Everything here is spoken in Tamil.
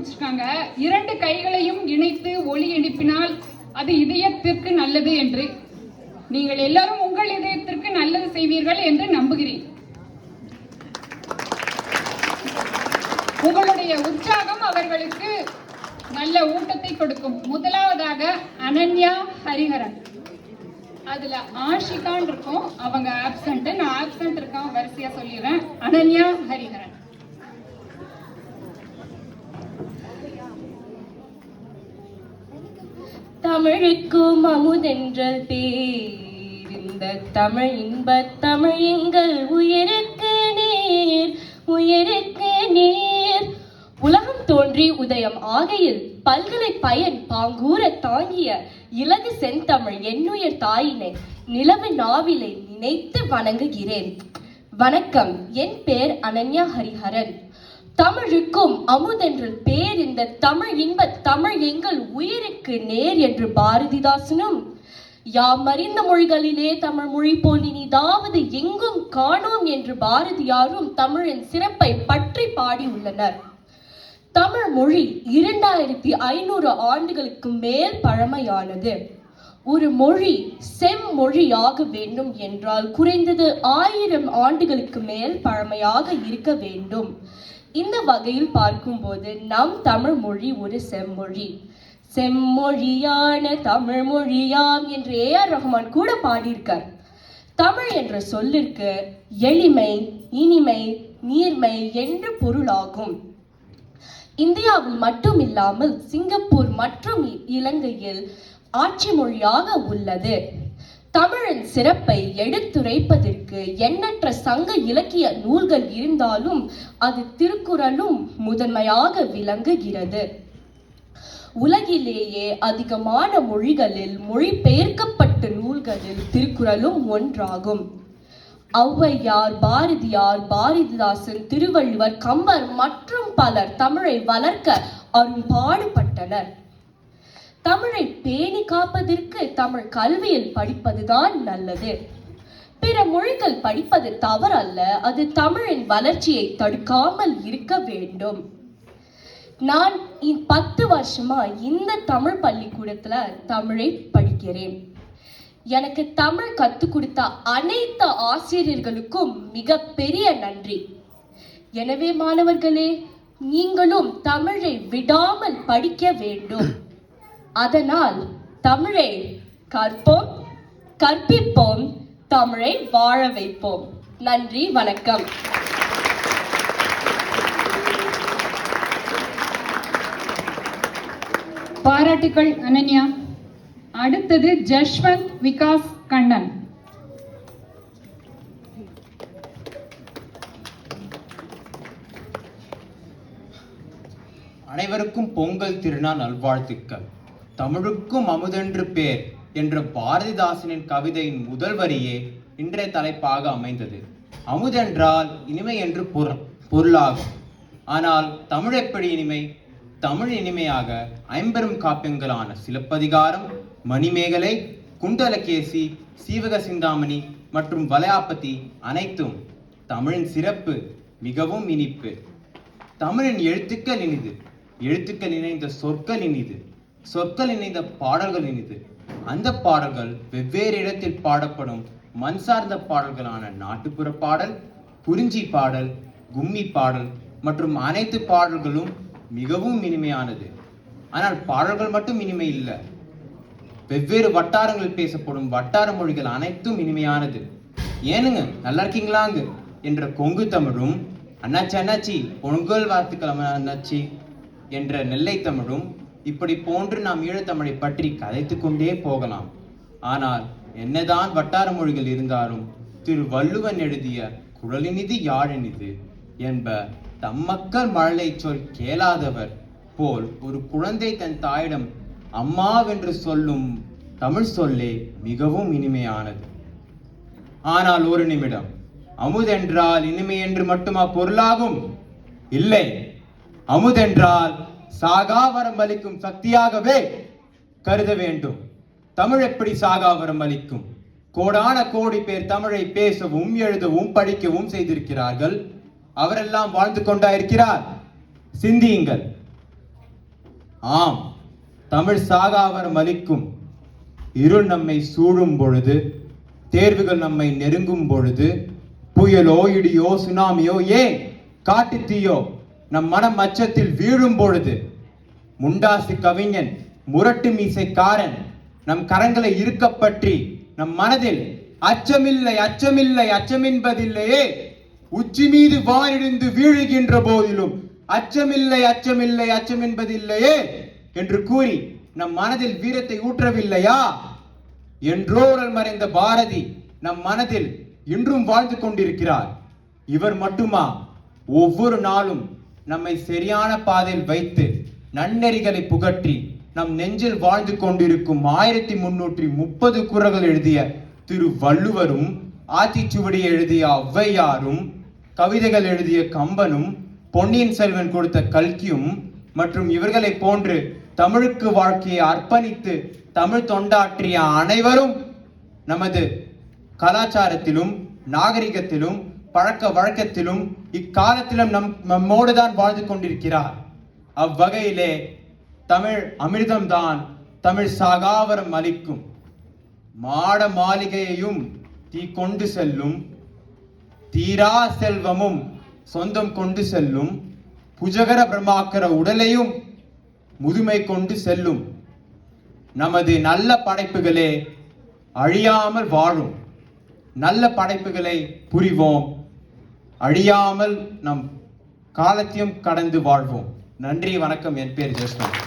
கண்டுபிடிச்சிருக்காங்க, 2 கைகளையும் இணைத்து ஒலி எழுப்பினால் அது இதயத்திற்கு நல்லது என்று. நீங்கள் எல்லாரும் உங்கள் இதயத்திற்கு நல்லது செய்வீர்கள் என்று நம்புகிறேன். உங்களுடைய உற்சாகம் அவர்களுக்கு நல்ல ஊட்டத்தை கொடுக்கும். முதலாவதாக அனன்யா ஹரிஹரன். அதுல ஆஷிகான் இருக்கும், அவங்க ஆப்சென்ட். நான் ஆப்சென்ட் இருக்கேன், வரிசையா சொல்லிடுறேன். அனன்யா ஹரிஹரன். தமிழுக்கும் அமுதென்றல் பேர், இந்த தமிழ் இன்பத் தமிழ் எங்கள் உயிருக்கு நேர், உயிருக்கு நேர். உலகம் தோன்றி உதயம் ஆகையில் பல்கலை பயன் பாங்கூர தாங்கிய இலகு செந்தமிழ் என்னுயிர் தாயினை நிலவு நாவிலை நினைத்து வணங்குகிறேன். வணக்கம், என் பேர் அனன்யா ஹரிஹரன். தமிழுக்கும் அமுதென்றல் பேர், இந்த தமிழ் இன்பத் தமிழ் எங்கள் உயிருக்கு நேர் என்று பாரதிதாசனும், யாம் அறிந்த மொழிகளிலே தமிழ் மொழி போல் இனிதாவது எங்கும் காணோம் என்று பாரதியாரும் தமிழின் சிறப்பை பற்றி பாடியுள்ளனர். தமிழ் மொழி 2500 ஆண்டுகளுக்கு மேல் பழமையானது. ஒரு மொழி செம்மொழியாக வேண்டும் என்றால் குறைந்தது 1000 ஆண்டுகளுக்கு மேல் பழமையாக இருக்க வேண்டும். இந்த வகையில் பார்க்கும்போது நம் தமிழ் மொழி ஒரு செம்மொழி. செம்மொழியான தமிழ் மொழியாம் என்று AR ரஹ்மான் கூட பாடியிருக்கார். தமிழ் என்ற சொல்லிற்கு எளிமை, இனிமை, நீர்மை என்று பொருளாகும். இந்தியாவில் மட்டுமில்லாமல் சிங்கப்பூர் மற்றும் இலங்கையில் ஆட்சி மொழியாக உள்ளது. தமிழின் சிறப்பை எடுத்துரைப்பதற்கு எண்ணற்ற சங்க இலக்கிய நூல்கள் இருந்தாலும் அது திருக்குறளும் முதன்மையாக விளங்குகிறது. உலகிலேயே அதிகமான மொழிகளில் மொழிபெயர்க்கப்பட்ட நூல்களில் திருக்குறளும் ஒன்றாகும். ஔவையார், பாரதியார், பாரதிதாசன், திருவள்ளுவர், கம்பர் மற்றும் பலர் தமிழை வளர்க்க அரும்பாடுபட்டனர். தமிழை பேணி காப்பதற்கு தமிழ் கல்வியில் படிப்பதுதான் நல்லது. பிற மொழிகள் படிப்பது தவறல்ல, அது தமிழின் வளர்ச்சியை தடுக்காமல் இருக்க வேண்டும். நான் 10 வருஷமா இந்த தமிழ் பள்ளிக்கூடத்துல தமிழை படிக்கிறேன். எனக்கு தமிழ் கற்றுக் கொடுத்த அனைத்து ஆசிரியர்களுக்கும் மிக பெரிய நன்றி. எனவே மாணவர்களே, நீங்களும் தமிழை விடாமல் படிக்க வேண்டும். அதனால் தமிழை கற்போம், கற்பிப்போம், தமிழை வாழ வைப்போம். நன்றி, வணக்கம். பாராட்டுக்கள் அனன்யா. அடுத்தது ஜஷ்வந்த் விகாஸ் கண்ணன். அனைவருக்கும் பொங்கல் திருநாள் நல்வாழ்த்துக்கள். தமிழுக்கும் அமுதென்று பேர் என்ற பாரதிதாசனின் கவிதையின் முதல் வரியே இன்றைய தலைப்பாக அமைந்தது. அமுதென்றால் இனிமை என்று பொருளாகும். ஆனால் தமிழ் எப்படி இனிமை? தமிழ் இனிமையாக 50 காப்பியங்களான சிலப்பதிகாரம், மணிமேகலை, குண்டலகேசி, சீவக சிந்தாமணி மற்றும் வளையாபதி அனைத்தும் தமிழின் சிறப்பு. மிகவும் இனிப்பு. தமிழின் எழுத்துக்கள் இனிது, எழுத்துக்கள் இணைந்த சொற்கள் இனிது, சொற்கள் இணைந்த பாடல்கள் இனிது. அந்த பாடல்கள் வெவ்வேறு இடத்தில் பாடப்படும் மண் சார்ந்த பாடல்களான நாட்டுப்புற பாடல், குறிஞ்சி பாடல், கும்மி பாடல் மற்றும் அனைத்து பாடல்களும் மிகவும் இனிமையானது. ஆனால் பாடல்கள் மட்டும் இனிமை இல்லை, வெவ்வேறு வட்டாரங்கள் பேசப்படும் வட்டார மொழிகள் அனைத்தும் இனிமையானது. ஏனுங்க நல்லா இருக்கீங்களாங்க என்ற கொங்கு தமிழும், அண்ணாச்சி அண்ணாச்சி பொங்கல் வாழ்த்துக்கள் அண்ணாச்சி என்ற நெல்லை தமிழும், இப்படி போன்று நாம் ஈழத்தமிழை பற்றி கதைத்து கொண்டே போகலாம். ஆனால் என்னதான் வட்டார மொழிகள் இருந்தாலும் திரு வள்ளுவன் எழுதிய குழலினிது யாழினிது என்ப தம்மக்கள் மழலை சொல் கேளாதவர் போல் ஒரு குழந்தை தன் தாயிடம் அம்மாவென்று சொல்லும் தமிழ் சொல்லே மிகவும் இனிமையானது. ஆனால் ஒரு நிமிடம், அமுதென்றால் இனிமை என்று மட்டுமா பொருளாகும்? இல்லை, அமுதென்றால் சாகாவரம் அளிக்கும் சக்தியாகவே கருத வேண்டும். தமிழ் எப்படி சாகாவரம் அளிக்கும்? கோடான கோடி பேர் தமிழை பேசவும் எழுதவும் படிக்கவும் செய்திருக்கிறார்கள். அவரெல்லாம் வாழ்ந்து கொண்டாயிருக்கிறார். சிந்தியுங்கள். ஆம், தமிழ் சாகாவரம் அளிக்கும். இருள் நம்மை சூழும் பொழுது, தேர்வுகள் நம்மை நெருங்கும் பொழுது, புயலோ இடியோ சுனாமியோ ஏன் காட்டு தீயோ நம் மனம் அச்சத்தில் வீழும் பொழுது, முண்டாசு கவிஞன் முரட்டு மீசைக்காரன் நம் கரங்களை இருக்கப்பற்றி நம் மனதில் அச்சமில்லை அச்சமில்லை அச்சமென்பதில்லையே, உச்சி மீது வானிடிந்து வீழுகின்ற போதிலும் அச்சமில்லை அச்சமில்லை அச்சமென்பதில்லையே என்று கூறி நம் மனதில் வீரத்தை ஊற்றவில்லையா? என்றோரல் மறைந்த பாரதி நம் மனதில் இன்றும் வாழ்ந்து கொண்டிருக்கிறார். இவர் மட்டுமா ஒவ்வொரு நாளும் நம்மை சரியான பாதையில் வைத்து நன்னெறிகளை புகற்றி நம் நெஞ்சில் வாழ்ந்து கொண்டிருக்கும் 1330 குறள்கள் எழுதிய திரு வள்ளுவரும், ஆத்திச்சுவடி எழுதிய ஔவையாரும், கவிதைகள் எழுதிய கம்பனும், பொன்னியின் செல்வன் கொடுத்த கல்கியும் மற்றும் இவர்களை போன்று தமிழுக்கு வாழ்க்கையை அர்ப்பணித்து தமிழ் தொண்டாற்றிய அனைவரும் நமது கலாச்சாரத்திலும் நாகரிகத்திலும் பழக்க வழக்கத்திலும் இக்காலத்திலும் நம்மோடுதான் வாழ்ந்து கொண்டிருக்கிறார். அவ்வகையிலே தமிழ் அமிர்தம்தான் தமிழ் சாகாவரம் அளிக்கும். மாட மாளிகையையும் தீ கொண்டு செல்லும், தீரா செல்வமும் சொந்தம் கொண்டு செல்லும், புஜகர பிரமாக்கர உடலையும் முதுமை கொண்டு செல்லும். நமது நல்ல படைப்புகளே அழியாமல் வாழும். நல்ல படைப்புகளை புரிவோம், அழியாமல் நம் காலத்தையும் கடந்து வாழ்வோம். நன்றி, வணக்கம். என் பேர் ஜெஸ்வந்த்.